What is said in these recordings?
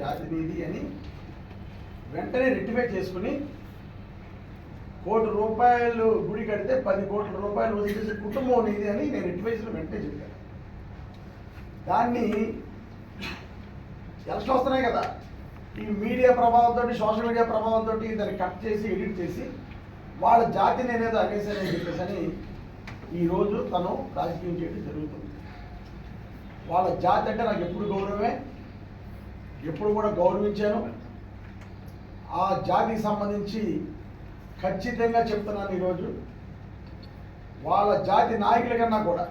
జాతి మీది అని వెంటనే రెక్టిఫై చేసుకుని ₹1,00,00,000 గుడి కడితే ₹10,00,00,000 వదిలేసే కుటుంబం నీది అని నేను రెక్టిఫైస్లో వెంటనే చెప్పాను. దాన్ని ఎలక్షన్ వస్తున్నాయి కదా, ఈ మీడియా ప్రభావంతో, సోషల్ మీడియా ప్రభావంతో దాన్ని కట్ చేసి ఎడిట్ చేసి వాళ్ళ జాతిని అనేది అనేసానని చెప్పేసి అని ఈరోజు తను రాజకీయం చేయడం జరుగుతుంది. వాళ్ళ జాతి అంటే నాకు ఎప్పుడు గౌరవమే, ఎప్పుడు కూడా గౌరవించాను. ఆ జాతికి సంబంధించి ఖచ్చితంగా చెప్తున్నాను. ఈరోజు వాళ్ళ జాతి నాయకుల కన్నా కూడా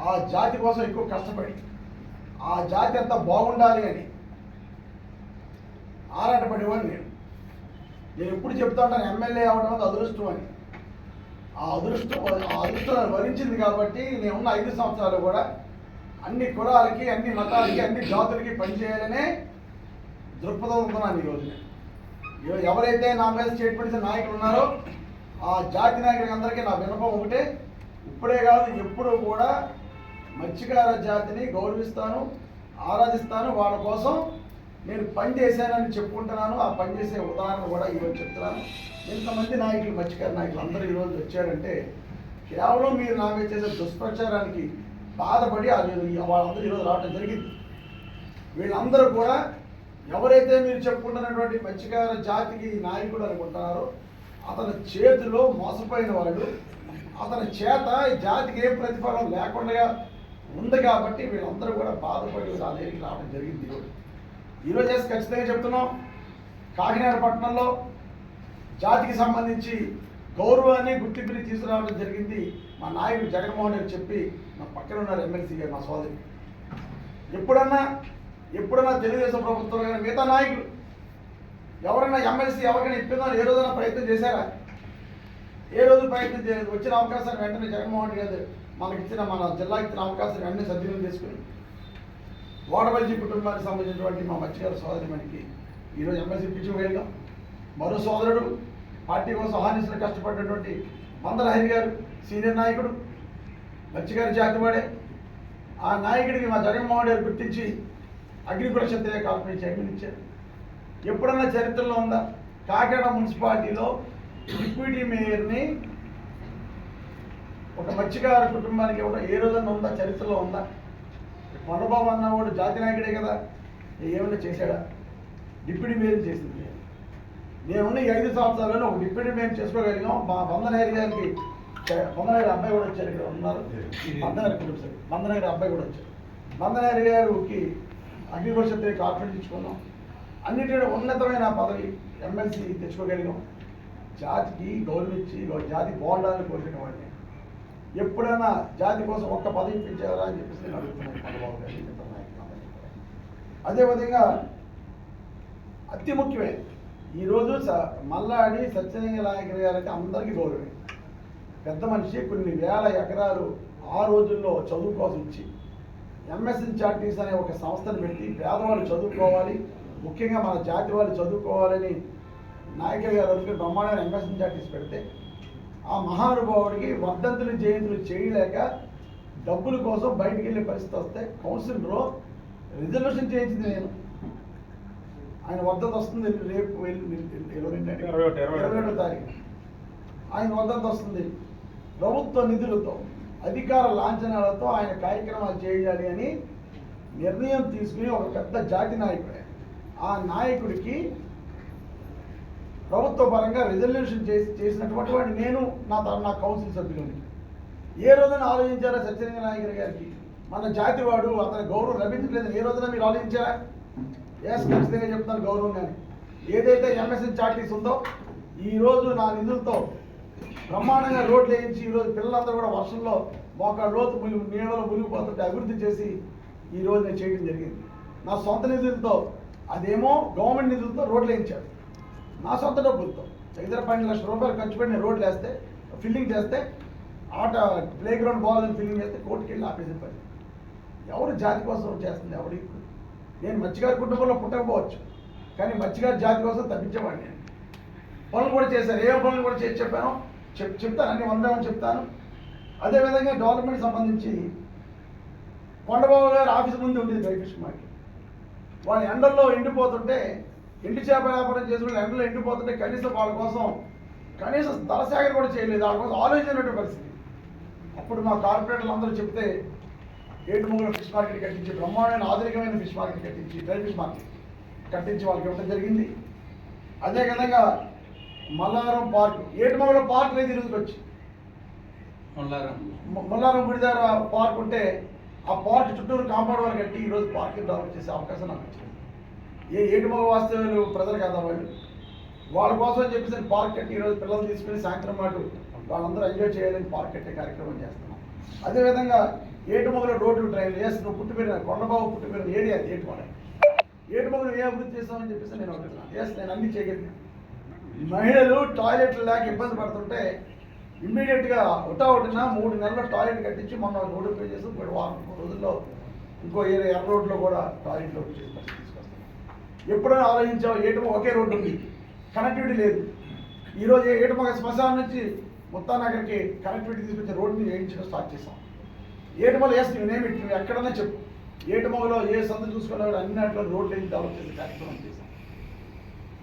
ఆ జాతి కోసం ఎక్కువ కష్టపడి ఆ జాతి అంతా బాగుండాలి అని ఆరాటపడేవాడిని నేను ఎప్పుడు చెప్తా ఉంటాను, ఎమ్మెల్యే అవడం అది అదృష్టం అని. ఆ అదృష్టం వరించింది కాబట్టి నేనున్న 5 సంవత్సరాలు కూడా అన్ని కులాలకి, అన్ని మతాలకి, అన్ని జాతులకి పనిచేయాలనే దృక్పథం ఉంటున్నాను. ఈరోజు ఎవరైతే నా మీద స్టేట్మెంట్స్ నాయకులు ఉన్నారో ఆ జాతి నాయకులకి అందరికీ నా విన్నపం ఒకటే, ఇప్పుడే కాదు ఎప్పుడు కూడా మత్స్యకార జాతిని గౌరవిస్తాను, ఆరాధిస్తాను. వాళ్ళ కోసం నేను పని చేశానని చెప్పుకుంటున్నాను. ఆ పని చేసే ఉదాహరణ కూడా ఈరోజు చెప్తున్నాను. ఇంతమంది నాయకులు, మత్స్యకార నాయకులు అందరూ ఈరోజు వచ్చారంటే కేవలం మీరు నా మీద చేసే దుష్ప్రచారానికి బాధపడి వాళ్ళందరూ ఈరోజు రావడం జరిగింది. వీళ్ళందరూ కూడా ఎవరైతే మీరు చెప్పుకుంటున్నటువంటి మత్స్యకార జాతికి నాయకుడు అనుకుంటున్నారో అతని చేతిలో మోసపోయిన వాళ్ళు, అతని చేత ఈ జాతికి ఏ ప్రతిఫలం లేకుండా ఉంది కాబట్టి వీళ్ళందరూ కూడా బాధపడి నా దగ్గరికి రావడం జరిగింది. ఈరోజు చేసి ఖచ్చితంగా చెప్తున్నాం, కాకినాడ పట్టణంలో జాతికి సంబంధించి గౌరవాన్ని, గుర్తింపుని తీసుకురావడం జరిగింది. మా నాయకుడు జగన్మోహన్ రెడ్డి చెప్పి మా పక్కన ఉన్నారు ఎమ్మెల్సీ గారు, మా సోదరి. ఎప్పుడన్నా తెలుగుదేశం ప్రభుత్వం కానీ మిగతా నాయకులు ఎవరైనా ఎమ్మెల్సీ ఎవరికైనా ఇప్పిందని ఏ రోజైనా ప్రయత్నం చేశారా? ఏ రోజు ప్రయత్నం చేయలేదు. వచ్చిన అవకాశాన్ని వెంటనే జగన్మోహన్ రెడ్డి గారు మన జిల్లాకి ఇచ్చిన అవకాశాన్ని వెంటనే సద్వినియోగం చేసుకుని వాడవల్లి కుటుంబానికి సంబంధించినటువంటి మా మత్స్యకార సోదరిమణికి ఈరోజు ఎమ్మెల్సీ ఇప్పించగలిగాం. మరో సోదరుడు పార్టీ కోసం ఆహ్వానించిన కష్టపడినటువంటి మందరహరి గారు, సీనియర్ నాయకుడు, మత్స్యకార జాతి వాడే. ఆ నాయకుడికి మా జగన్మోహన్ గారు గుర్తించి అగ్నికుల క్షత్రియ కార్పొరేషన్ చైర్మన్ ఇచ్చారు. ఎప్పుడన్నా చరిత్రలో ఉందా? కాకినాడ మున్సిపాలిటీలో డిప్యూటీ మేయర్ని ఒక మత్స్యకార కుటుంబానికి ఇవ్వడం ఏ రోజన్నా ఉందా? చరిత్రలో ఉందా? కొండబాబు అన్నవాడు జాతి నాయకుడే కదా, ఏమైనా చేశాడా? డిప్యూటీ మేయర్ చేసింది. నేనున్న ఈ 5 సంవత్సరాల్లో ఒక డిప్యూటీ మేయర్ చేసుకోగలిగాం. మా బందనగిరి గారికి, బందనగిరి అబ్బాయి కూడా వచ్చారు, ఇక్కడ ఉన్నారు. బందనగిరి అబ్బాయి కూడా వచ్చారు. బందనగిరి గారికి అగ్నికుల క్షత్రియ కార్పొరేషన్ ఇచ్చుకున్నాం. అన్నిటిలో ఉన్నతమైన పదవి ఎమ్మెల్సీ తెచ్చుకోగలిగాం. జాతికి గౌరవించి జాతి బాగుండాలని కోరుకునే వాడిని. ఎప్పుడైనా జాతి కోసం ఒక్క పదవి ఇప్పించారా అని చెప్పేసి నేను అడుగుతున్నాను చంద్రబాబు గారి నాయకులు. అదేవిధంగా అతి ముఖ్యమే ఈరోజు మల్లాడి సత్యలింగ నాయకులు గారంటే అందరికీ గౌరవమే. పెద్ద మనిషి కొన్ని వేల ఎకరాలు ఆ రోజుల్లో చదువు కోసం ఇచ్చి ఎంఎస్ఎన్ చారిటీస్ అనే ఒక సంస్థను పెట్టి పేదవాళ్ళు చదువుకోవాలి, ముఖ్యంగా మన జాతి వాళ్ళు చదువుకోవాలని నాయకులు గారు అనుకుని బ్రహ్మాండమైన ఎంఎస్ఎన్ చారిటీస్ పెడితే ఆ మహానుభావుడికి వర్ధంతులు జయంతులు చేయలేక డబ్బుల కోసం బయటికి వెళ్ళే పరిస్థితి వస్తే కౌన్సిల్లో రిజర్వేషన్ చేయించింది నేను. ఆయన వర్ధంతి వస్తుంది రేపు 22వ తారీఖు ఆయన వర్ధంతి వస్తుంది. ప్రభుత్వ నిధులతో, అధికార లాంఛనాలతో ఆయన కార్యక్రమాలు చేయాలి అని నిర్ణయం తీసుకుని ఒక పెద్ద జాతి నాయకుడే. ఆ నాయకుడికి ప్రభుత్వ పరంగా రిజల్యూషన్ చేసినటువంటి వాడిని నేను, నా కౌన్సిల్ సభ్యులని. ఏ రోజున ఆలోచించారా సత్యలింగ నాయకుడి గారికి మన జాతి వాడు అతని గౌరవం లభించలేదు? ఏ రోజున మీరు ఆలోచించారా? ఖచ్చితంగా చెప్తున్నారు గౌరవం. కానీ ఏదైతే ఎంఎస్ఎన్ చార్టీస్ ఉందో ఈరోజు నా నిధులతో బ్రహ్మాండంగా రోడ్లు వేయించి ఈరోజు పిల్లలందరూ కూడా వర్షంలో మోకాళ్ళ లోతు నీళ్ళలో మునిగిపోతుంటే అభివృద్ధి చేసి ఈరోజు నేను చేయడం జరిగింది. నా సొంత నిధులతో, అదేమో గవర్నమెంట్ నిధులతో రోడ్లు వేయించాడు. నా సొంత డబ్బులతో దగ్గర 12 లక్షల రూపాయలు ఖర్చు పెట్టి నేను రోడ్లు వేస్తే, ఫిల్లింగ్ చేస్తే, ప్లే గ్రౌండ్ బాల్ ఫిల్లింగ్ చేస్తే కోర్టుకి వెళ్ళి ఆపేసిన పని. ఎవరు జాతి కోసం చేస్తుంది? ఎవరికి? నేను మత్స్యకార కుటుంబంలో పుట్టకపోవచ్చు, కానీ మత్స్యకార జాతి కోసం తప్పించేవాడిని. నేను పనులు కూడా చేశాను. ఏ పనులు కూడా చేసి చెప్పాను, చెప్తాను, అన్ని వందామని చెప్తాను. అదేవిధంగా డెవలప్మెంట్ సంబంధించి కొండబాబు గారు ఆఫీస్ ముందు ఉండేది డ్రై ఫిష్ మార్కెట్. వాళ్ళ ఎండల్లో ఎండిపోతుంటే ఎండి చేప వ్యాపారం చేసుకుని ఎండలో ఎండిపోతుంటే కనీసం వాళ్ళ కోసం కనీసం ధరసేకరణ కూడా చేయలేదు, వాళ్ళ కోసం ఆలోచించినటువంటి పరిస్థితి. అప్పుడు మా కార్పొరేటర్లు అందరూ చెప్తే ఏటుమూగల ఫిష్ మార్కెట్ కట్టించి, బ్రహ్మాండమైన ఆధునికమైన ఫిష్ మార్కెట్ కట్టించి, డ్రై ఫిష్ మార్కెట్ కట్టించి వాళ్ళకి ఇవ్వడం జరిగింది. అదేవిధంగా మల్లారం పార్క్, ఏటుమూగల పార్క్ లేదు ఈరోజుకి వచ్చి మల్లారం గుడి దగ్గర పార్క్ ఉంటే ఆ పార్క్ చుట్టూరు కాంపౌండ్ వాళ్ళు కట్టి ఈరోజు పార్క్ డెవలప్ చేసే అవకాశం నాకు వచ్చింది. ఏటుమూగ వాస్తవ్యులు ప్రజలు కదా వాళ్ళు, వాళ్ళ కోసం అని చెప్పేసి పార్క్ కట్టి ఈరోజు పిల్లలు తీసుకుని సాయంత్రం పాటు వాళ్ళందరూ ఎంజాయ్ చేయాలని పార్క్ కట్టే కార్యక్రమం చేస్తున్నాం. అదేవిధంగా ఏటుమూగలో రోడ్లు డ్రైన్లు నువ్వు పుట్టిపోయిన కొండబాబు పుట్టిపోయిన ఏరియా అది ఏటుమూగలు ఏ అభివృద్ధి చేస్తామని చెప్పేసి నేను అడుగుతున్నాను. నేను అన్ని చేయగలిగాను. మహిళలు టాయిలెట్లు లేక ఇబ్బంది పడుతుంటే ఇమ్మీడియట్గా ఒకటిన 3 నెలల టాయిలెట్ కట్టించి మొన్న రోడ్డు పే చేసి ఇప్పుడు వారం రోజుల్లో ఇంకో ఏరియా ఎర్ర రోడ్లో కూడా టాయిలెట్లో తీసుకొస్తాం. ఎప్పుడైనా ఆలోచించావు ఏటుమూగ ఒకే రోడ్డు ఉంది, కనెక్టివిటీ లేదు. ఈరోజు ఏటుమూగ శ్మశానం నుంచి ముత్తానగర్కి కనెక్టివిటీ తీసుకొచ్చే రోడ్డుని వేయించడం స్టార్ట్ చేసాం. ఏటుమూగ నువ్వు ఎక్కడన్నా చెప్పు, ఏటుమూగలో ఏ సందు చూసుకున్నా కూడా అన్నింటిలో రోడ్లు వేసి డెవలప్ చేసే కార్యక్రమం చేశాం.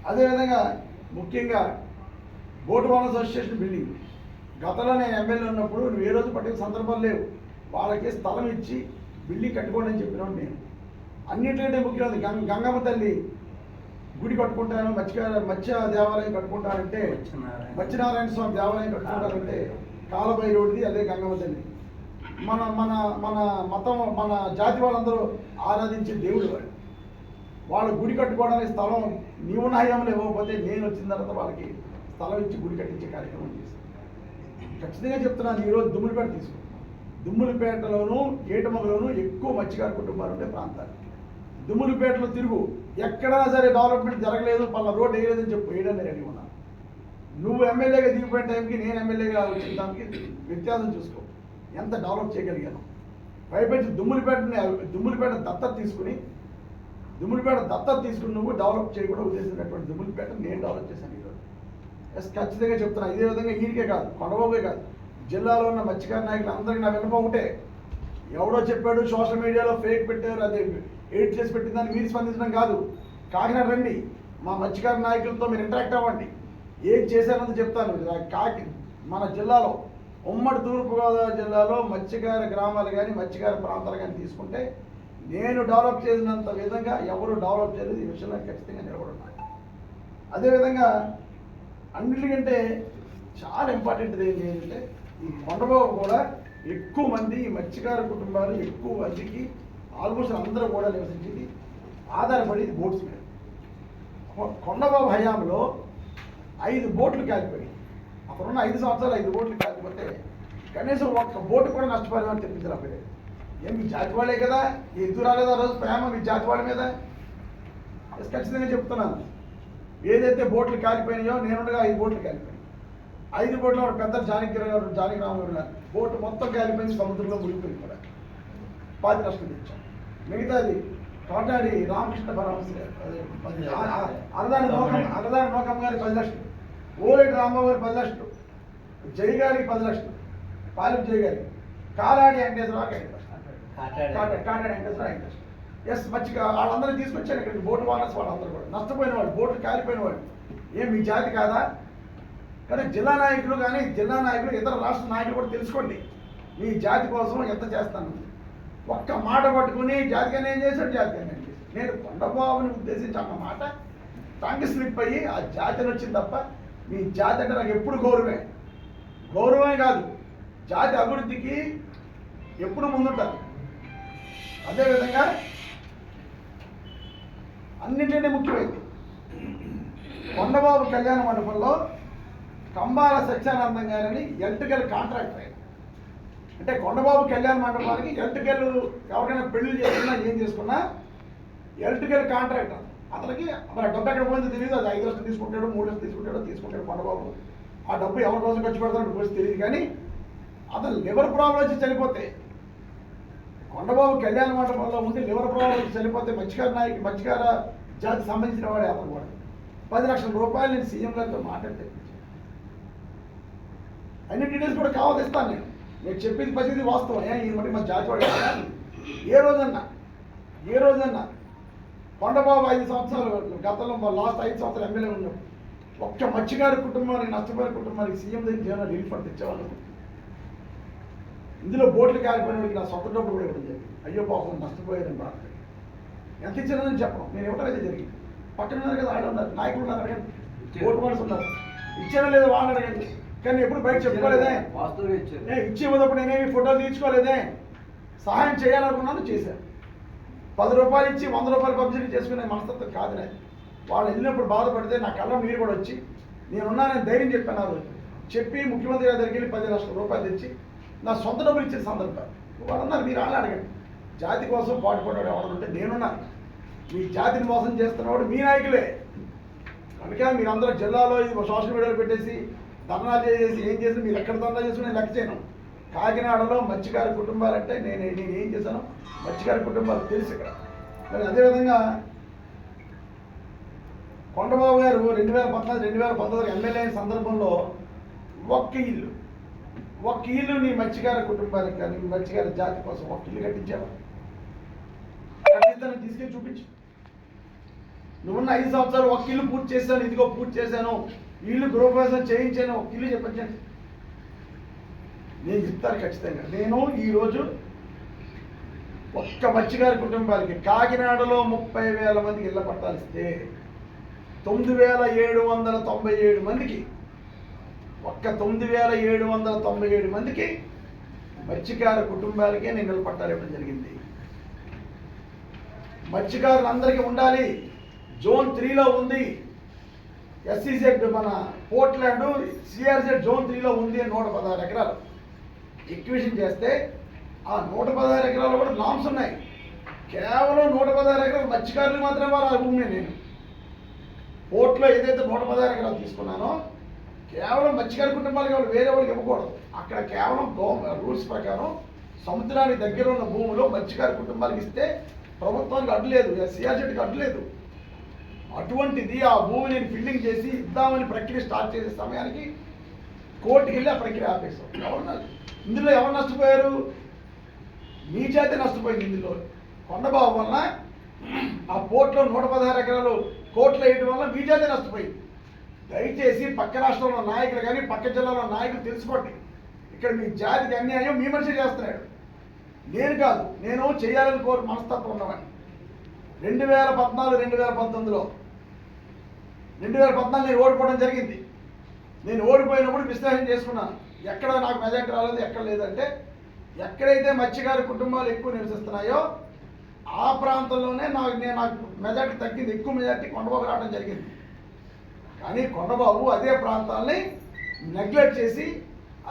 అదేవిధంగా ముఖ్యంగా బోట్ ఓనర్స్ అసోసియేషన్ బిల్డింగ్, గతంలో నేను ఎమ్మెల్యే ఉన్నప్పుడు నువ్వు ఏ రోజు పట్టిన సందర్భాలు లేవు, వాళ్ళకి స్థలం ఇచ్చి బిల్డింగ్ కట్టుకోండి అని చెప్పినాడు నేను. అన్నింటికంటే ముఖ్యమైనది గంగమ్మ తల్లి గుడి కట్టుకుంటాను, మత్స్య దేవాలయం కట్టుకుంటానంటే, మత్స్యనారాయణ స్వామి దేవాలయం కట్టుకుంటానంటే కాలభైరవుడిది, అదే గంగమ్మ తల్లి. మన మన మన మతం, మన జాతి వాళ్ళందరూ ఆరాధించే దేవుడు వాడు. వాళ్ళు గుడి కట్టుకోవడానికి స్థలం నీవు హయాంలో ఇవ్వకపోతే నేను వచ్చిన తర్వాత వాళ్ళకి స్థలం ఇచ్చి గుడి కట్టించే కార్యక్రమం చేశాను. ఖచ్చితంగా చెప్తున్నాను. ఈరోజు దుమ్ములపేట తీసుకుంటాం. దుమ్ములపేటలోనూ ఏటుమూగలోనూ ఎక్కువ మత్స్యకార కుటుంబాలు ఉండే ప్రాంతాలు. దుమ్ములపేటలో తిరుగు, ఎక్కడైనా సరే డెవలప్మెంట్ జరగలేదు, పలానా రోడ్డు వేయలేదని చెప్పి వేయడానికి రెడీ ఉన్నాను. నువ్వు ఎమ్మెల్యేగా దిగిపోయిన టైంకి నేను ఎమ్మెల్యేగా వచ్చిన దానికి వ్యత్యాసం చూసుకో, ఎంత డెవలప్ చేయగలిగాను. పైపెచ్చి దుమ్ములపేట దత్తత తీసుకుని నువ్వు డెవలప్ చేయకూడదు ఉద్దేశించినటువంటి దుమ్ములపేట నేను డెవలప్ చేశాను ఈరోజు. ఖచ్చితంగా చెప్తున్నా. ఇదే విధంగా ఈయనకే కాదు, కొండబాబే కాదు, జిల్లాలో ఉన్న మత్స్యకార నాయకులు అందరికీ నా విన్నపం ఒకటే. ఎవడో చెప్పాడు సోషల్ మీడియాలో ఫేక్ పెట్టారు, అదే ఎడిట్ చేసి పెట్టిందని మీరు స్పందించడం కాదు. కాకినాడ రండి, మా మత్స్యకార నాయకులతో మీరు ఇంటరాక్ట్ అవ్వండి, ఏం చేశారన్నది చెప్తాను. మన జిల్లాలో ఉమ్మడి తూర్పుగోదావరి జిల్లాలో మత్స్యకార గ్రామాలు కానీ మత్స్యకార ప్రాంతాలు కానీ తీసుకుంటే నేను డెవలప్ చేసినంత విధంగా ఎవరు డెవలప్ చేయలేదు. ఈ విషయంలో ఖచ్చితంగా నిలబడున్నాను. అదేవిధంగా అన్నిటికంటే చాలా ఇంపార్టెంట్ ఏంటంటే ఈ కొండబాబు కూడా ఎక్కువ మంది మత్స్యకార కుటుంబాలు ఎక్కువ మందికి ఆల్మోస్ట్ అందరూ కూడా నివసించింది ఆధారపడి బోట్స్ మీద. కొండబాబు హయాంలో 5 బోట్లు కాలిపోయి, అప్పుడున్న 5 సంవత్సరాలు 5 బోట్లు కాలిపోతే కనీసం ఒక్క బోటు కూడా నష్టపరిహారం తెప్పించలేకపోయారు. ఏం మీ జాతి వాళ్ళే కదా, ఎందుకు రాలేదు ఆ రోజు ప్రేమ మీ జాతి వాళ్ళ మీద? ఖచ్చితంగా చెప్తున్నాను. ఏదైతే బోట్లు కాలిపోయినాయో నేనుండగా 5 బోట్లు కాలిపోయాయి. 5 బోట్లో పెద్ద జానకిరామ గారు బోటు మొత్తం కాలిపోయింది, సముద్రంలో మునిగిపోయింది కూడా, 10 లక్షలు తెచ్చాం. మిగతాది కాటాడి రామకృష్ణ పరమహంస అరదాని నోకమ్మ గారికి 10 లక్షలు, ఓలేటి రాంబాబు గారికి 10 లక్షలు, జై గారికి 10 లక్షలు, పాలెం జై గారికి, కాలాడి వెంకటేశ్వరరావుకి 5 లక్షలు, కాటాడి వెంకటేశ్వరరావు 5 లక్షలు. మంచిగా వాళ్ళందరూ తీసుకొచ్చారు ఇక్కడికి. బోటు ఓనర్స్ వాళ్ళందరూ కూడా నష్టపోయిన వాళ్ళు, బోట్లు కాలిపోయిన వాళ్ళు. ఏం మీ జాతి కాదా? కానీ జిల్లా నాయకులు ఇతర రాష్ట్ర నాయకులు కూడా తెలుసుకోండి, మీ జాతి కోసం ఎంత చేస్తాను. ఒక్క మాట పట్టుకుని జాతిగా ఏం చేశాడు, జాతిగా ఏం చేశాడు. నేను కొండబాబుని ఉద్దేశించి అన్న మాట టంగ్ స్లిప్ అయ్యి ఆ జాతిని వచ్చింది తప్ప మీ జాతి అంటే నాకు ఎప్పుడు గౌరవమే కాదు, జాతి అభివృద్ధికి ఎప్పుడు ముందుంటారు. అదేవిధంగా అన్నింటినీ ముఖ్యమైంది కొండబాబు కళ్యాణ మండపంలో కంబాల సత్యానందం గారిని ఎలక్ట్రికల్ కాంట్రాక్టర్ అయ్యారు. అంటే కొండబాబు కళ్యాణ మండపానికి ఎలక్ట్రికల్ ఎవరికైనా పెళ్లి చేసుకున్నా ఏం చేసుకున్నా ఎలక్ట్రికల్ కాంట్రాక్టర్ అతనికి మరి డబ్బు ఎక్కడ పోయిందో తెలియదు. అది 5 లక్షలు తీసుకుంటాడు, 3 లక్షలు తీసుకుంటాడు కొండబాబు. ఆ డబ్బు ఎవరి కోసం ఖర్చు పెడతాడో పోసి తెలియదు. కానీ అతను లివర్ ప్రాబ్లం వచ్చి చనిపోతే, కొండబాబు కళ్యాణ మండపంలో ఉండి లివర్ ప్రాబ్లం వచ్చి చనిపోతే మత్స్యకార జాతి సంబంధించిన వాడే అతను కూడా 10 లక్షల రూపాయలు నేను సీఎం గారితో మాట్లాడితే అన్ని డీటెయిల్స్ కూడా కావాలి ఇస్తాను. నేను చెప్పింది ప్రతిదీ వాస్తవం. ఈ మట్టి మా జాతి వాడు ఏ రోజన్నా కొండబాబు 5 సంవత్సరాలు గతంలో లాస్ట్ 5 సంవత్సరాలు ఎమ్మెల్యే ఉన్నాడు. ఒక్క మత్స్యకారి కుటుంబానికి, నష్టపోయిన కుటుంబానికి సీఎం దగ్గర ఏమైనా రిలీఫ్ ఫండ్ తెచ్చేవాళ్ళు. ఇందులో బోట్లు కాలిపోయిన వాడికి నా సొంత డబ్బులు కూడా ఇవ్వడం జరిగింది. అయ్యో పాపం నష్టపోయారని బాధ. ఎంత ఇచ్చారని చెప్పడం, నేను ఇవ్వడం అయితే జరిగింది. పక్కన ఉన్నారు కదా, ఆడ ఉన్నారు, నాయకులు ఉన్నారు, అడగండి, ఓటు మనసు ఉన్నారు, ఇచ్చారో లేదో వాళ్ళని అడగండి. కానీ ఎప్పుడు బయట చెప్పుకోలేదే, ఇచ్చి ఇవ్వదప్పుడు నేనేమి ఫోటోలు తీర్చుకోలేదే. సహాయం చేయాలనుకున్నాను, చేశాను. 10 రూపాయలు ఇచ్చి 100 రూపాయలు పబ్లిసిటీ చేసుకునే మనస్తత్వం కాదు నాది. వాళ్ళు వెళ్ళినప్పుడు బాధపడితే నా కళ్ళ నీరు కూడా వచ్చి నేనున్నానని ధైర్యం చెప్పాను. ఆ రోజు చెప్పి ముఖ్యమంత్రి గారి దగ్గరికి వెళ్ళి 10 లక్షల రూపాయలు తెచ్చి నా సొంత డబ్బులు ఇచ్చిన సందర్భాలు వాళ్ళు అన్నారు. మీరు అలా అడగండి, జాతి కోసం పాటుపడ్డాడు ఎవడంటే నేనున్నాను. మీ జాతిని మోసం చేస్తున్నవాడు మీ నాయకులే. అందుకే మీరందరూ జిల్లాలో ఇది సోషల్ మీడియాలో పెట్టేసి ధర్నాలు చేసి ఏం చేసి మీరు ఎక్కడ ధర్నా చేసుకుని నేను లెక్క చేయను. కాకినాడలో మత్స్యకారి కుటుంబాలంటే నేను ఏం చేశాను, మత్స్యకారి కుటుంబాలు తెలుసు ఇక్కడ. మరి అదేవిధంగా కొండబాబు గారు 2014-2019 ఎమ్మెల్యే అయిన సందర్భంలో ఒక్క ఇల్లు నీ మత్స్యకార కుటుంబానికి కానీ మత్స్యకార జాతి కోసం ఒక్క ఇల్లు కట్టించావా? కట్టిస్తాను, తీసుకెళ్ళి చూపించు. నువ్వున్న 5 సంవత్సరాలు ఒక్క ఇల్లు పూర్తి చేశాను, ఇదిగో పూర్తి చేశాను, ఇల్లు గృహప్రవేశం చేయించాను, ఒక్క ఇల్లు చెప్పండి. నేను చెప్తాను ఖచ్చితంగా. నేను ఈరోజు ఒక్క మత్స్యకారి కుటుంబాలకి కాకినాడలో 30,000 మందికి ఇళ్ల పట్టాలు ఇస్తే 9,797 మందికి, ఒక్క 9,797 మందికి మత్స్యకార కుటుంబాలకే నేను ఇళ్ల పట్టాలు ఇవ్వడం జరిగింది. మత్స్యకారులందరికీ ఉండాలి. జోన్ 3లో ఉంది. SEZ మన పోర్ట్లాండ్ CRZ జోన్ 3లో ఉంది. 116 ఎకరాలు ఎక్విజిషన్ చేస్తే ఆ 116 ఎకరాలు కూడా నామ్స్ ఉన్నాయి. కేవలం 116 ఎకరాలు మత్స్యకారులు మాత్రమే వారు ఆ భూమి. నేను పోర్ట్లో ఏదైతే 116 ఎకరాలు తీసుకున్నానో కేవలం మత్స్యకారి కుటుంబాలకి వాళ్ళు వేరే వాళ్ళకి ఇవ్వకూడదు. అక్కడ కేవలం రూల్స్ ప్రకారం సముద్రానికి దగ్గర ఉన్న భూమిలో మత్స్యకారి కుటుంబాలకు ఇస్తే ప్రభుత్వానికి అడ్డు లేదు, CRZకి అడ్డు లేదు. అటువంటిది ఆ భూమి నేను ఫిల్లింగ్ చేసి ఇద్దామని ప్రక్రియ స్టార్ట్ చేసే సమయానికి కోర్టుకి వెళ్ళి ఆ ప్రక్రియ ఆపేశాం. ఇందులో ఎవరు నష్టపోయారు? మీ జాతి నష్టపోయింది. ఇందులో కొండబాబు వలన ఆ పోర్ట్లో 116 ఎకరాలు కోర్టులో వేయడం వల్ల మీ జాతి నష్టపోయింది. దయచేసి పక్క రాష్ట్రంలో నాయకులు కానీ పక్క జిల్లాలో నాయకులు తెలుసుకోండి. ఇక్కడ మీ జాతికి అన్యాయం మీ మనిషి చేస్తున్నాడు, నేను కాదు. నేను చేయాలని కోరు మనస్తత్వం ఉన్నవాడిని. 2014-2019లో 2014 నేను ఓడిపోవడం జరిగింది. నేను ఓడిపోయినప్పుడు విశ్లేషణ చేసుకున్నాను. ఎక్కడ నాకు మెజార్టీ రాలేదు, ఎక్కడ లేదంటే ఎక్కడైతే మత్స్యకారి కుటుంబాలు ఎక్కువ నివసిస్తున్నాయో ఆ ప్రాంతంలోనే నాకు మెజార్టీ తగ్గింది. ఎక్కువ మెజార్టీ కొండబాబు రావడం జరిగింది. కానీ కొండబాబు అదే ప్రాంతాలని నెగ్లెక్ట్ చేసి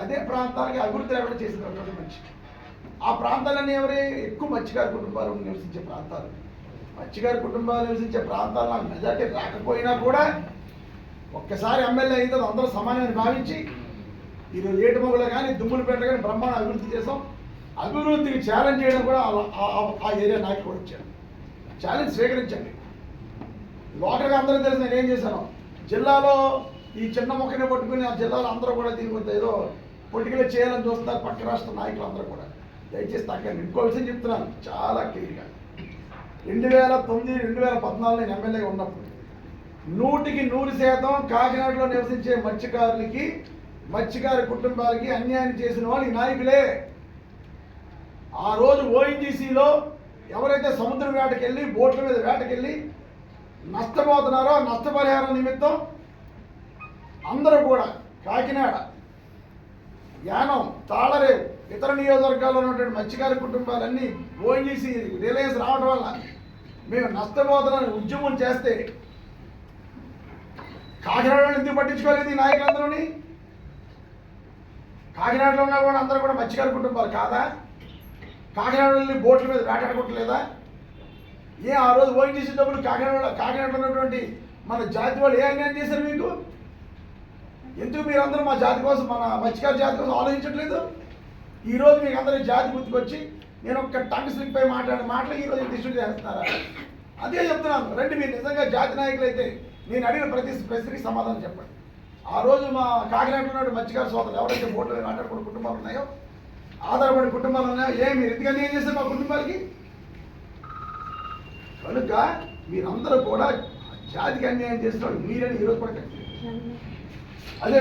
అదే ప్రాంతాలకి అభివృద్ధి లేకుండా చేసినటువంటి మనిషి. ఆ ప్రాంతాలన్నీ ఎవరి ఎక్కువ మత్స్యకారి కుటుంబాలు నివసించే ప్రాంతాలు. మత్స్యకారి కుటుంబాలు నివసించే ప్రాంతాలు నాకు మెజార్టీ రాకపోయినా కూడా ఒక్కసారి ఎమ్మెల్యే అయితే అందరూ సమానమని భావించి ఈరోజు ఏటుమొగలు కానీ దుమ్ములపేట కానీ బ్రహ్మాండ అభివృద్ధి చేసాం. అభివృద్ధికి ఛాలెంజ్ చేయడం కూడా ఆ ఏరియా నాయకులు కూడా వచ్చాను. ఛాలెంజ్ స్వీకరించండి. లోకల్గా అందరూ తెలిసి నేను ఏం చేశాను, జిల్లాలో ఈ చిన్న మొక్కని పట్టుకుని ఆ జిల్లాలో అందరూ కూడా దీనికి కొంత ఏదో పొలిటికల్ చేయాలని చూస్తున్నారు పక్క రాష్ట్ర నాయకులు అందరూ కూడా. దయచేసి తగ్గండి. ఇంకో విషయం చెప్తున్నాను చాలా క్లియర్గా. 2009-2014 నేను ఎమ్మెల్యేగా ఉన్నప్పుడు 100% కాకినాడలో నివసించే మత్స్యకారి కుటుంబాలకి అన్యాయం చేసిన వాళ్ళు ఈ నాయకులే. ఆ రోజు ONGCలో ఎవరైతే సముద్ర వేటకెళ్ళి బోట్ల మీద వేటకెళ్ళి నష్టపోతున్నారో ఆ నష్టపరిహారం నిమిత్తం అందరూ కూడా కాకినాడ, యానం, తాళరేవు ఇతర నియోజకవర్గాల్లో ఉన్నటువంటి మత్స్యకారి కుటుంబాలన్నీ ONGC రిలయన్స్ రావడం వల్ల మేము నష్టపోతున్నామని ఉద్యమం చేస్తే కాకినాడలో ఎందుకు పట్టించుకోలేదు ఈ నాయకులందరూని? కాకినాడలో ఉన్న కూడా అందరూ కూడా మత్స్యకారి కుటుంబాలు కాదా? కాకినాడలో వెళ్ళి బోట్ల మీద వేటాడుకోవట్లేదా? ఆ రోజు ONGC డబ్బులు కాకినాడలో ఉన్నటువంటి మన జాతి వాళ్ళు ఏ అన్యాయం చేశారు మీకు? ఎందుకు మీరందరూ మా జాతి కోసం, మన మత్స్యకారి జాతి కోసం ఆలోచించట్లేదు? ఈరోజు మీకు అందరూ జాతి గుర్తుకొచ్చి నేను ఒక్క టంగ్ స్లిప్ పై మాట్లాడిన మాటలు ఈరోజు డిస్ట్రిబ్యూట్ చేస్తున్నారా? అదే చెప్తున్నాను. రండి, మీరు నిజంగా జాతి నాయకులు అయితే నేను అడిగిన ప్రతి ప్రశ్నకి సమాధానం చెప్పండి. ఆ రోజు మా కాకినాడలో ఉన్న మత్స్యకార సోదరులు ఎవరైతే బోట్లు మాట్లాడుకున్న కుటుంబాలు ఉన్నాయో, ఆధారపడి కుటుంబాలు ఉన్నాయో, మీరు ఎందుకని ఏం చేస్తారు మా కుటుంబాలకి? కనుక మీరందరూ కూడా జాతికి అన్యాయం చేస్తున్నారు మీరని ఈరోజు కూడా ఖచ్చితంగా. అదే